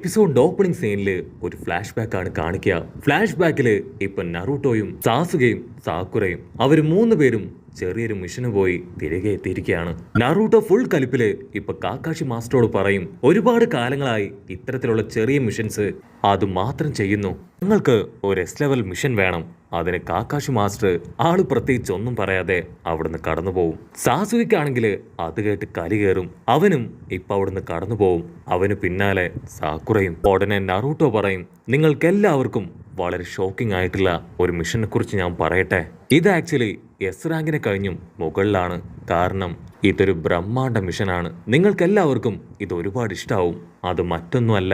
എപ്പിസോഡിന്റെ opening സീനില് ഒരു flash back ആണ് കാണിക്കുക. ഫ്ലാഷ് ബാക്കില് ഇപ്പൊ നറൂട്ടോയും സാസുകയും സാക്കുറയും അവര് 3 പേരും ചെറിയൊരു മിഷന് പോയി തിരികെ എത്തിയിരിക്കുകയാണ്. നറൂട്ടോ ഫുൾ കലിപ്പില് ഇപ്പൊ കാക്കാഷി മാസ്റ്ററോട് പറയും, ഒരുപാട് കാലങ്ങളായി ഇത്തരത്തിലുള്ള ചെറിയ മിഷൻസ് അത് മാത്രം ചെയ്യുന്നു, നിങ്ങൾക്ക് ഒരു എസ് ലെവൽ മിഷൻ വേണം. അതിന് കാക്കാഷി മാസ്റ്റർ ആള് പ്രത്യേകിച്ച് ഒന്നും പറയാതെ അവിടുന്ന് കടന്നു പോവും. സാസുകയ്ക്കാണെങ്കിൽ അത് കേട്ട് കലി കയറും. അവനും ഇപ്പൊ അവിടുന്ന് കടന്നു പോവും. അവന് പിന്നാലെ സാക്കുറയും. ഉടനെ നറൂട്ടോ പറയും, നിങ്ങൾക്കെല്ലാവർക്കും വളരെ ഷോക്കിംഗ് ആയിട്ടുള്ള ഒരു മിഷനെ കുറിച്ച് ഞാൻ പറയട്ടെ. ഇത് ആക്ച്വലി എസ് റാങ്കിനെ കഴിഞ്ഞും മുകളിലാണ്. കാരണം ഇതൊരു ബ്രഹ്മാണ്ഡ മിഷനാണ്. നിങ്ങൾക്കെല്ലാവർക്കും ഇത് ഒരുപാട് ഇഷ്ടാവും. അത് മറ്റൊന്നുമല്ല,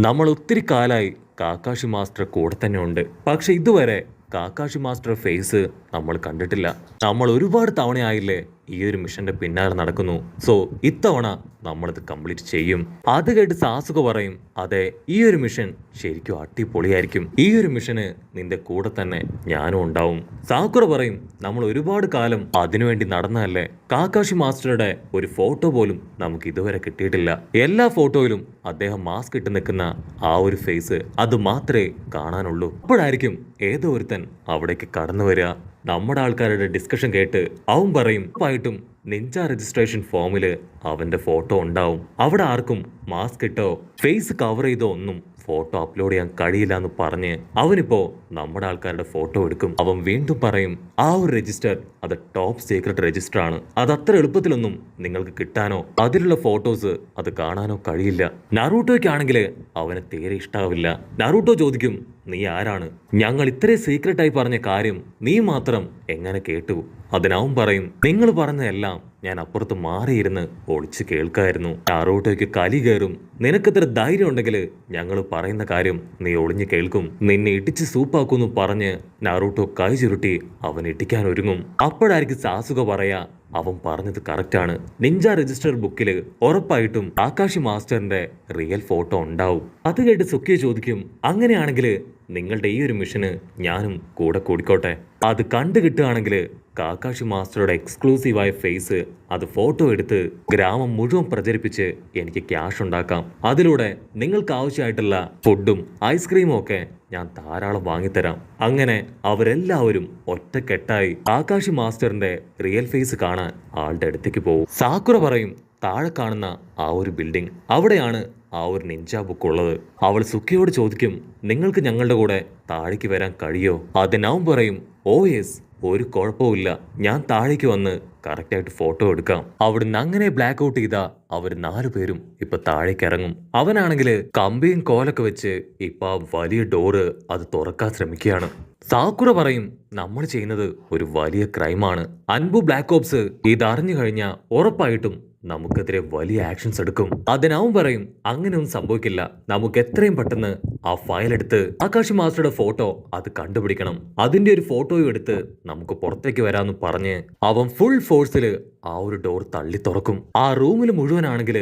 നമ്മൾ ഒത്തിരി കാലായി കാക്കാഷി മാസ്റ്റർ കൂടെ തന്നെ ഉണ്ട്. പക്ഷെ ഇതുവരെ കാക്കാഷി മാസ്റ്റർ ഫേസ് നമ്മൾ കണ്ടിട്ടില്ല. നമ്മൾ ഒരുപാട് തവണയായില്ലേ ഈ ഒരു മിഷന്റെ പിന്നാലെ നടക്കുന്നു. സോ ഇത്തവണ നമ്മളിത് കംപ്ലീറ്റ് ചെയ്യും. അത് കേട്ട് സാസുക പറയും, അതെ, ഈ ഒരു മിഷൻ ശരിക്കും അടിപൊളിയായിരിക്കും. ഈ ഒരു മിഷന് നിന്റെ കൂടെ തന്നെ ഞാനും ഉണ്ടാവും. സാക്കുറ പറയും, നമ്മൾ ഒരുപാട് കാലം അതിനുവേണ്ടി നടന്നതല്ലേ. കാക്കാഷി മാസ്റ്ററുടെ ഒരു ഫോട്ടോ പോലും നമുക്ക് ഇതുവരെ കിട്ടിയിട്ടില്ല. എല്ലാ ഫോട്ടോയിലും അദ്ദേഹം മാസ്ക് ഇട്ട് നിൽക്കുന്ന ആ ഒരു ഫേസ് അത് മാത്രമേ കാണാനുള്ളൂ. അപ്പോഴായിരിക്കും ഏതോ ഒരുത്തൻ അവിടേക്ക് കടന്നു വരിക. നമ്മുടെ ആൾക്കാരുടെ ഡിസ്കഷൻ കേട്ട് അവൻ പറയും, ഉറപ്പായിട്ടും നിഞ്ച രജിസ്ട്രേഷൻ ഫോമില് അവന്റെ ഫോട്ടോ ഉണ്ടാവും. അവിടെ ആർക്കും മാസ്ക് ഇട്ടോ ഫേസ് കവർ ചെയ്തോ ഒന്നും ഫോട്ടോ അപ്ലോഡ് ചെയ്യാൻ കഴിയില്ല എന്ന് പറഞ്ഞ് അവനിപ്പോ നമ്മുടെ ആൾക്കാരുടെ ഫോട്ടോ എടുക്കും. അവൻ വീണ്ടും പറയും, ആ ഒരു രജിസ്റ്റർ അത് ടോപ്പ് സീക്രട്ട് രജിസ്റ്റർ ആണ്. അത് അത്ര എളുപ്പത്തിലൊന്നും നിങ്ങൾക്ക് കിട്ടാനോ അതിലുള്ള ഫോട്ടോസ് അത് കാണാനോ കഴിയില്ല. നറൂട്ടോയ്ക്കാണെങ്കിൽ അവനെ തീരെ ഇഷ്ടാവില്ല. നറൂട്ടോ ചോദിക്കും, നീ ആരാണ്? ഞങ്ങൾ ഇത്രയും സീക്രട്ടായി പറഞ്ഞ കാര്യം നീ മാത്രം എങ്ങനെ കേട്ടു? അതിനവൻ പറയും, നിങ്ങൾ പറഞ്ഞതെല്ലാം ഞാൻ അപ്പുറത്ത് മാറിയിരുന്ന് ഒളിച്ച് കേൾക്കായിരുന്നു. നറൂട്ടോയ്ക്ക് കലി കയറും. നിനക്കെത്ര ധൈര്യം ഉണ്ടെങ്കിൽ ഞങ്ങൾ പറയുന്ന കാര്യം നീ ഒളിഞ്ഞു കേൾക്കും. നിന്നെ ഇടിച്ച് സൂപ്പാക്കുന്നു പറഞ്ഞ് നറൂട്ടോ കൈ ചുരുട്ടി അവൻ ഇടിക്കാൻ ഒരുങ്ങും. അപ്പോഴായിരിക്കും സാസുക പറയാ, അവൻ പറഞ്ഞത് കറക്റ്റാണ്. നിഞ്ച രജിസ്റ്റർ ബുക്കിൽ ഉറപ്പായിട്ടും കാക്കാഷി മാസ്റ്ററിന്റെ റിയൽ ഫോട്ടോ ഉണ്ടാവും. അത് കേട്ട് സുക്കിയ ചോദിക്കും, അങ്ങനെയാണെങ്കിൽ നിങ്ങളുടെ ഈ ഒരു മിഷന് ഞാനും കൂടെ കൂടിക്കോട്ടെ. അത് കണ്ടു കിട്ടുകയാണെങ്കിൽ കാക്കാഷി മാസ്റ്ററുടെ എക്സ്ക്ലൂസീവായ ഫേസ് അത് ഫോട്ടോ എടുത്ത് ഗ്രാമം മുഴുവൻ പ്രചരിപ്പിച്ച് എനിക്ക് ക്യാഷ് ഉണ്ടാക്കാം. അതിലൂടെ നിങ്ങൾക്ക് ആവശ്യമായിട്ടുള്ള ഫുഡും ഐസ്ക്രീമും ഒക്കെ ഞാൻ ധാരാളം വാങ്ങിത്തരാം. അങ്ങനെ അവരെല്ലാവരും ഒറ്റക്കെട്ടായി കാക്കാഷി മാസ്റ്ററിന്റെ റിയൽ ഫേസ് കാണാൻ ആളുടെ അടുത്തേക്ക് പോകും. സാക്കുറ പറയും, താഴെ കാണുന്ന ആ ഒരു ബിൽഡിംഗ്, അവിടെയാണ് ആ ഒരു നിഞ്ച ബുക്ക് ഉള്ളത്. അവൾ സുക്കിയോട് ചോദിക്കും, നിങ്ങൾക്ക് ഞങ്ങളുടെ കൂടെ താഴേക്ക് വരാൻ കഴിയോ? അതിനവൻ പറയും, ഓ യെസ്, ഒരു കുഴപ്പമില്ല, ഞാൻ താഴേക്ക് വന്ന് കറക്റ്റായിട്ട് ഫോട്ടോ എടുക്കാം. അവിടുന്ന് അങ്ങനെ ബ്ലാക്ക് ഔട്ട് ചെയ്താ അവർ 4 പേരും ഇപ്പൊ താഴേക്ക് ഇറങ്ങും. അവനാണെങ്കിൽ കമ്പിയും കോലൊക്കെ വെച്ച് ഇപ്പൊ വലിയ ഡോറ് അത് തുറക്കാൻ ശ്രമിക്കുകയാണ്. സാക്കുറ പറയും, നമ്മൾ ചെയ്യുന്നത് ഒരു വലിയ ക്രൈമാണ്. അൻപു ബ്ലാക്ക് ഓപ്സ് ഇതറിഞ്ഞു കഴിഞ്ഞാൽ ഉറപ്പായിട്ടും നമുക്കെതിരെ വലിയ ആക്ഷൻസ് എടുക്കും. അതിനവൻ പറയും, അങ്ങനെയൊന്നും സംഭവിക്കില്ല. നമുക്ക് എത്രയും പെട്ടെന്ന് ആ ഫയൽ എടുത്ത് ആകാശി മാസ്റ്ററുടെ ഫോട്ടോ അത് കണ്ടുപിടിക്കണം. അതിന്റെ ഒരു ഫോട്ടോയും എടുത്ത് നമുക്ക് പുറത്തേക്ക് വരാമെന്ന് പറഞ്ഞ് അവൻ ഫുൾ ഫോഴ്സിൽ ആ ഒരു ഡോർ തള്ളി തുറക്കും. ആ റൂമിൽ മുഴുവനാണെങ്കിൽ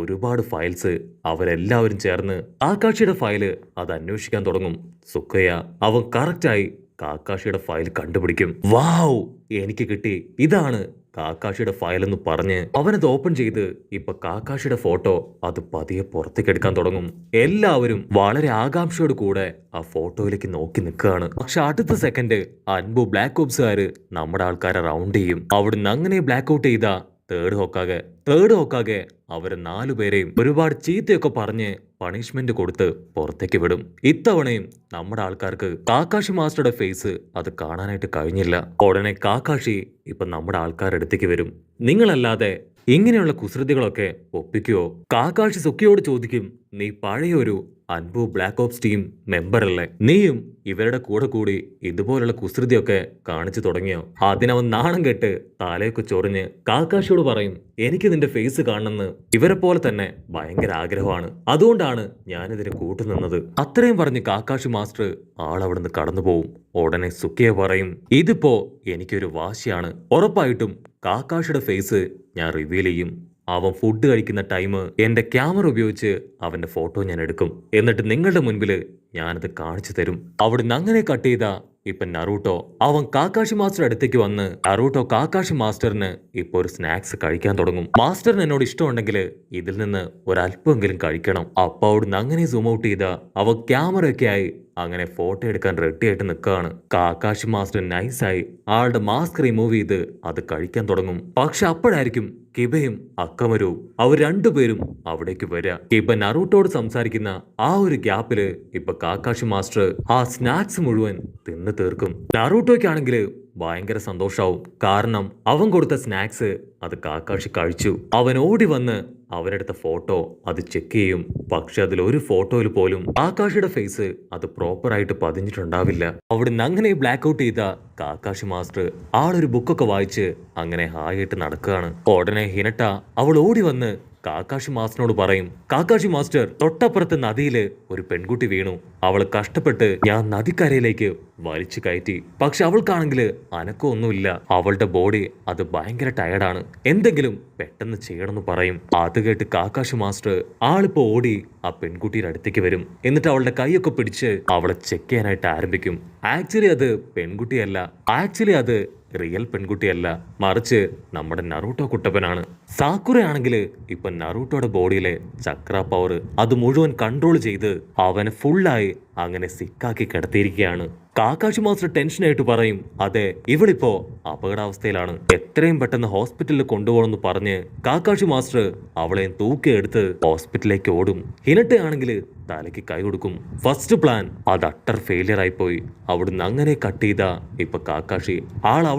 ഒരുപാട് ഫയൽസ്. അവരെല്ലാവരും ചേർന്ന് കാക്കാഷിയുടെ ഫയല് അത് അന്വേഷിക്കാൻ തുടങ്ങും. സുക്കയ്യ അവൻ കറക്റ്റായി കാക്കാഷിയുടെ ഫയൽ കണ്ടുപിടിക്കും. വാവ്, എനിക്ക് കിട്ടി, ഇതാണ് കാക്കാഷിയുടെ ഫയൽ എന്ന് പറഞ്ഞ് അവനത് ഓപ്പൺ ചെയ്ത് ഇപ്പൊ കാക്കാഷിയുടെ ഫോട്ടോ അത് പതിയെ പുറത്തേക്ക് എടുക്കാൻ തുടങ്ങും. എല്ലാവരും വളരെ ആകാംക്ഷയോട് കൂടെ ആ ഫോട്ടോയിലേക്ക് നോക്കി നിൽക്കുകയാണ്. പക്ഷെ അടുത്ത സെക്കൻഡ് അൻപു ബ്ലാക്ക് ഓപ്സുകാര് നമ്മുടെ ആൾക്കാരെ റൗണ്ട് ചെയ്യും. അവിടുന്ന് അങ്ങനെ ബ്ലാക്ക് ഔട്ട് ചെയ്ത തേർഡ് ഹോക്കാകെ അവരെ 4 പേരെയും ഒരുപാട് ചീത്തയൊക്കെ പറഞ്ഞ് പണിഷ്മെന്റ് കൊടുത്ത് പുറത്തേക്ക് വിടും. ഇത്തവണയും നമ്മുടെ ആൾക്കാർക്ക് കാക്കാഷി മാസ്റ്ററുടെ ഫേസ് അത് കാണാനായിട്ട് കഴിഞ്ഞില്ല. ഉടനെ കാക്കാഷി ഇപ്പൊ നമ്മുടെ ആൾക്കാരുടെ അടുത്തേക്ക് വരും. നിങ്ങളല്ലാതെ ഇങ്ങനെയുള്ള കുസൃതികളൊക്കെ ഒപ്പിക്കുവോ? കാക്കാഷി സുക്കിയോട് ചോദിക്കും, നീ പഴയൊരു അൻപു ബ്ലാക്ക് ഓപ്സ് ടീം മെമ്പർ അല്ലേ? നീയും ഇവരുടെ കൂടെ കൂടി ഇതുപോലുള്ള കുസൃതിയൊക്കെ കാണിച്ചു തുടങ്ങിയോ? അതിനവൻ നാണം കെട്ട് തലയൊക്കെ ചൊറിഞ്ഞ് കാക്കാഷിയോട് പറയും, എനിക്ക് നിന്റെ ഫേസ് കാണണമെന്ന് ഇവരെ പോലെ തന്നെ ഭയങ്കര ആഗ്രഹമാണ്. അതുകൊണ്ടാണ് ഞാനിതിന് കൂട്ടുനിന്നത്. അത്രയും പറഞ്ഞ് കാക്കാഷി മാസ്റ്റർ ആളവിടുന്ന് കടന്നു പോവും. ഉടനെ സുക്കിയ പറയും, ഇതിപ്പോ എനിക്കൊരു വാശിയാണ്. ഉറപ്പായിട്ടും കാക്കാഷിയുടെ ഫേസ് ഞാൻ റിവീൽ ചെയ്യും. അവൻ ഫുഡ് കഴിക്കുന്ന ടൈം എന്റെ ക്യാമറ ഉപയോഗിച്ച് അവന്റെ ഫോട്ടോ ഞാൻ എടുക്കും. എന്നിട്ട് നിങ്ങളുടെ മുൻപിൽ ഞാനത് കാണിച്ചു തരും. അവിടുന്ന് അങ്ങനെ കട്ട് ചെയ്ത ഇപ്പൊ നറൂട്ടോ അവൻ കാക്കാഷി മാസ്റ്റർ അടുത്തേക്ക് വന്ന് നറൂട്ടോ കാക്കാഷി മാസ്റ്ററിന് ഇപ്പൊ ഒരു സ്നാക്സ് കഴിക്കാൻ തുടങ്ങും. മാസ്റ്ററിന് എന്നോട് ഇഷ്ടമുണ്ടെങ്കിൽ ഇതിൽ നിന്ന് ഒരല്പമെങ്കിലും കഴിക്കണം. അപ്പൊ അവിടുന്ന് അങ്ങനെ സൂം ഔട്ട് ചെയ്ത അവ ക്യാമറയൊക്കെ ആയി അങ്ങനെ ഫോട്ടോ എടുക്കാൻ റെഡി ആയിട്ട് നിൽക്കുകയാണ്. കാക്കാഷി മാസ്റ്റർ നൈസായി ആളുടെ മാസ്ക് റിമൂവ് ചെയ്ത് അത് കഴിക്കാൻ തുടങ്ങും. പക്ഷെ അപ്പോഴായിരിക്കും കിബയും അക്കമരവും അവർ രണ്ടുപേരും അവിടേക്ക് വരിക. കിബ നറൂട്ടോട് സംസാരിക്കുന്ന ആ ഒരു ഗ്യാപ്പില് ഇപ്പൊ കാക്കാഷി മാസ്റ്റർ ആ സ്നാക്സ് മുഴുവൻ തിന്നു തീർക്കും. നറൂട്ടോയ്ക്കാണെങ്കിൽ ഭയങ്കര സന്തോഷാവും. കാരണം അവൻ കൊടുത്ത സ്നാക്സ് അത് കാക്കാഷി കഴിച്ചു. അവൻ ഓടി വന്ന് അവരെടുത്ത ഫോട്ടോ അത് ചെക്ക് ചെയ്യും. പക്ഷെ അതിൽ ഒരു ഫോട്ടോയിൽ പോലും കാക്കാഷിയുടെ ഫേസ് അത് പ്രോപ്പറായിട്ട് പതിഞ്ഞിട്ടുണ്ടാവില്ല. അവിടുന്ന് അങ്ങനെ ബ്ലാക്ക് ഔട്ട് ചെയ്ത കാക്കാഷി മാസ്റ്റർ ആളൊരു ബുക്കൊക്കെ വായിച്ച് അങ്ങനെ ഹായിട്ട് നടക്കുകയാണ്. ഉടനെ ഹിനട്ട അവൾ ഓടി വന്ന് കാക്കാഷി മാസ്റ്ററിനോട് പറയും, കാക്കാഷി മാസ്റ്റർ, തൊട്ടപ്പുറത്ത് നദിയില് ഒരു പെൺകുട്ടി വീണു. അവള് കഷ്ടപ്പെട്ട് ഞാൻ നദിക്കരയിലേക്ക് വലിച്ചു കയറ്റി. പക്ഷെ അവൾക്കാണെങ്കിൽ അനക്കമൊന്നുമില്ല. അവളുടെ ബോഡി അത് ഭയങ്കര ടയർഡാണ്. എന്തെങ്കിലും പെട്ടെന്ന് ചെയ്യണമെന്ന് പറയും. അത് കേട്ട് കാക്കാഷി മാസ്റ്റർ ആളിപ്പോ ഓടി ആ പെൺകുട്ടിയുടെ അടുത്തേക്ക് വരും. എന്നിട്ട് അവളുടെ കൈയൊക്കെ പിടിച്ച് അവളെ ചെക്ക് ചെയ്യാനായിട്ട് ആരംഭിക്കും. ആക്ച്വലി അത് പെൺകുട്ടിയല്ല, ആക്ച്വലി അത് റിയൽ പെൺകുട്ടിയല്ല, മറിച്ച് നമ്മുടെ നറൂട്ടോ കുട്ടപ്പനാണ്. സാക്കുറയാണെങ്കിൽ ഇപ്പൊ നറൂട്ടോയുടെ ബോഡിയിലെ ചക്ര പവർ അത് മുഴുവൻ കൺട്രോൾ ചെയ്ത് അവനെ ഫുള്ളായി അങ്ങനെ സിക്കാക്കി കിടത്തിയിരിക്കുകയാണ്. കാക്കാഷി മാസ്റ്റർ ടെൻഷനായിട്ട് പറയും, അതെ, ഇവളിപ്പോ അപകടാവസ്ഥയിലാണ്, എത്രയും പെട്ടെന്ന് ഹോസ്പിറ്റലിൽ കൊണ്ടുപോകണമെന്ന് പറഞ്ഞ് കാക്കാഷി മാസ്റ്റർ അവളെ തൂക്കിയെടുത്ത് ഹോസ്പിറ്റലിലേക്ക് ഓടും. ഹിനട്ടയാണെങ്കിൽ തലയ്ക്ക് കൈ കൊടുക്കും. ഫസ്റ്റ് പ്ലാൻ അത് അട്ടർ ഫെയിലിയർ ആയി പോയി. അവിടുന്ന് അങ്ങനെ കട്ട് ചെയ്ത ഇപ്പൊ കാക്കാഷി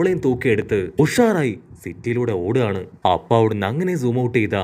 അവളെയും തൂക്കിയെടുത്ത് ഉഷാറായി സിറ്റിയിലൂടെ ഓടുകയാണ്. അപ്പൊ അവിടുന്ന് അങ്ങനെ സൂം ഔട്ട് ചെയ്ത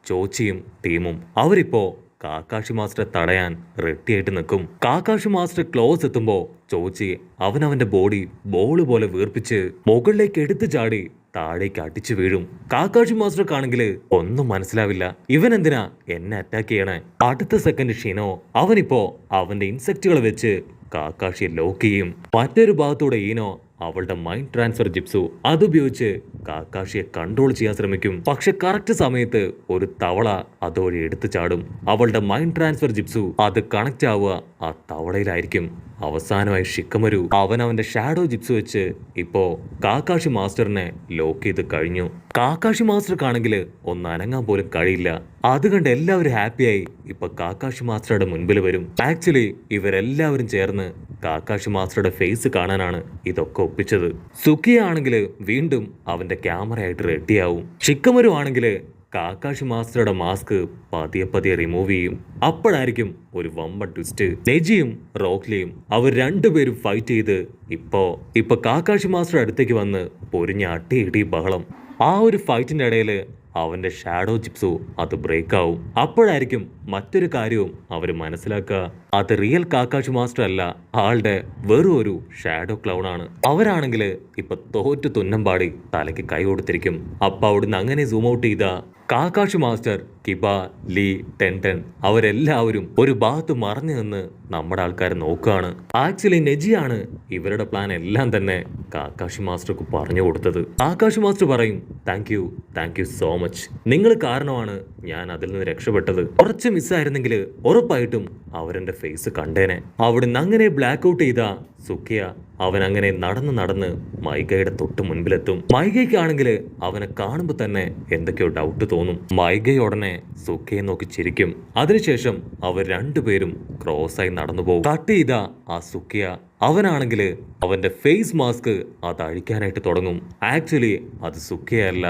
ചോച്ചിയും ടീമും അവരിപ്പോ കാക്കാഷി മാസ്റ്ററെ തടയാൻ റെഡിയായിട്ട് നിൽക്കും. കാക്കാഷി മാസ്റ്റർ ക്ലോസ് എത്തുമ്പോ ചോച്ചി അവനവന്റെ ബോഡി ബോള് പോലെ വീർപ്പിച്ച് മുകളിലേക്ക് എടുത്തു ചാടി താഴേക്ക് അടിച്ചു വീഴും. കാക്കാഷി മാസ്റ്റർക്കാണെങ്കിൽ ഒന്നും മനസ്സിലാവില്ല, ഇവൻ എന്തിനാ എന്നെ അറ്റാക്ക് ചെയ്യണേ. അടുത്ത സെക്കൻഡ് ഷിനോ അവനിപ്പോ അവന്റെ ഇൻസെക്റ്റുകൾ വെച്ച് കാക്കാഷിയെ ലോക്ക് ചെയ്യും. മറ്റൊരു ഭാഗത്തൂടെ ഈനോ അവളുടെ മൈൻഡ് ട്രാൻസ്ഫർ ജിപ്സു അതുപയോഗിച്ച് കാക്കാഷിയെ കൺട്രോൾ ചെയ്യാൻ ശ്രമിക്കും. പക്ഷെ കറക്റ്റ് സമയത്ത് ഒരു തവള അതുവഴി എടുത്തു ചാടും. അവളുടെ മൈൻഡ് ട്രാൻസ്ഫർ ജിപ്സു അത് കണക്ട് ആവുക ആ തവളയിലായിരിക്കും. അവസാനമായി ഷിക്കമരു അവനവന്റെ ഷാഡോ ജിപ്സ് വെച്ച് ഇപ്പോ കാക്കാഷി മാസ്റ്ററിനെ ലോക്ക് ചെയ്ത് കഴിഞ്ഞു. കാക്കാഷി മാസ്റ്റർക്കാണെങ്കിൽ ഒന്ന് അനങ്ങാൻ പോലും കഴിയില്ല. അത് കണ്ട് എല്ലാവരും ഹാപ്പിയായി ഇപ്പൊ കാക്കാഷി മാസ്റ്ററുടെ മുൻപിൽ വരും. ആക്ച്വലി ഇവരെല്ലാവരും ചേർന്ന് കാക്കാഷി മാസ്റ്ററുടെ ഫേസ് കാണാനാണ് ഇതൊക്കെ ഒപ്പിച്ചത്. സുക്കിയ ആണെങ്കിൽ വീണ്ടും അവന്റെ ക്യാമറയായിട്ട് റെഡിയാവും. ഷിക്കമരു ആണെങ്കിൽ കാക്കാഷി മാസ്റ്ററുടെ മാസ്ക് പതിയെ പതിയെ റിമൂവ് ചെയ്യും. അപ്പോഴായിരിക്കും ഒരു വമ്പൻ ട്വിസ്റ്റ്. നെജിയും റോക്ലിയും അവർ രണ്ടുപേരും ഫൈറ്റ് ചെയ്ത് ഇപ്പൊ കാക്കാഷി മാസ്റ്റർ അടുത്തേക്ക് വന്ന് പൊരിഞ്ഞ അട്ടിയിടി ബഹളം. ആ ഒരു ഫൈറ്റിന്റെ ഇടയിൽ അവന്റെ ഷാഡോ ജിപ്സു അത് ബ്രേക്ക് ആവും. അപ്പോഴായിരിക്കും മറ്റൊരു കാര്യവും അവര് മനസ്സിലാക്കുക, അത് റിയൽ കാക്കാഷി മാസ്റ്റർ അല്ല, ആളുടെ വെറും ഒരു ഷാഡോ ക്ലൗൺ ആണ്. അവരാണെങ്കിൽ ഇപ്പൊ തോറ്റു തുന്നമ്പാടി തലയ്ക്ക് കൈ കൊടുത്തിരിക്കും. അപ്പൊ അവിടുന്ന് അങ്ങനെ സൂം ഔട്ട് ചെയ്ത കാക്കാഷി മാസ്റ്റർ, കിബ, ലീ, ടെൻടൻ അവരെല്ലാവരും ഒരു ഭാഗത്ത് മറഞ്ഞു നിന്ന് നമ്മുടെ ആൾക്കാരെ നോക്കുകയാണ്. ആക്ച്വലി നെജിയാണ് ഇവരുടെ പ്ലാൻ എല്ലാം തന്നെ കാക്കാഷി മാസ്റ്റർക്ക് പറഞ്ഞു കൊടുത്തത്. കാക്കാഷി മാസ്റ്റർ പറയും, താങ്ക് യു സോ മച്ച്, നിങ്ങൾ കാരണമാണ് ഞാൻ അതിൽ നിന്ന് രക്ഷപ്പെട്ടത്. കുറച്ച് മിസ്സായിരുന്നെങ്കിൽ ഉറപ്പായിട്ടും അവരെന്റെ ഫേസ് കണ്ടേനെ. അവിടുന്ന് അങ്ങനെ ബ്ലാക്ക് ഔട്ട് ചെയ്ത സുക്കിയ അവൻ അങ്ങനെ നടന്ന് മൈഗയുടെ തൊട്ട് മുൻപിലെത്തും. മൈഗയ്ക്കാണെങ്കിൽ അവനെ കാണുമ്പോൾ തന്നെ എന്തൊക്കെയോ ഡൗട്ട് തോന്നും. മൈഗ ഉടനെ സുക്കിയെ നോക്കി ചിരിക്കും. അതിനുശേഷം അവർ രണ്ടുപേരും ക്രോസായി നടന്നു പോകും. കട്ട് ചെയ്ത ആ സുക്കിയ അവനാണെങ്കിൽ അവന്റെ ഫേസ് മാസ്ക് അത് അഴിക്കാനായിട്ട് തുടങ്ങും. ആക്ച്വലി അത് സുക്കിയല്ല,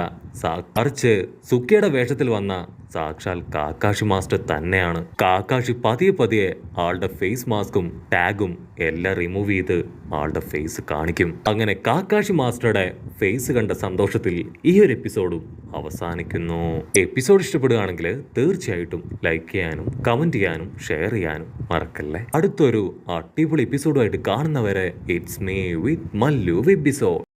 മറിച്ച് സുക്കിയുടെ വേഷത്തിൽ വന്ന സാക്ഷാൽ കാക്കാഷി മാസ്റ്റർ തന്നെയാണ്. കാക്കാഷി പതിയെ ആളുടെ ഫേസ് മാസ്കും ടാഗും എല്ലാം റിമൂവ് ചെയ്ത് ആളുടെ ഫേസ് കാണിക്കും. അങ്ങനെ കാക്കാഷി മാസ്റ്ററുടെ ഫേസ് കണ്ട സന്തോഷത്തിൽ ഈ ഒരു എപ്പിസോഡും അവസാനിക്കുന്നു. എപ്പിസോഡ് ഇഷ്ടപ്പെടുകയാണെങ്കിൽ തീർച്ചയായിട്ടും ലൈക്ക് ചെയ്യാനും കമന്റ് ചെയ്യാനും ഷെയർ ചെയ്യാനും മറക്കല്ലേ. അടുത്തൊരു അടിപൊളി എപ്പിസോഡുമായിട്ട് കാണുന്നവരെ it's me with Mallu episode.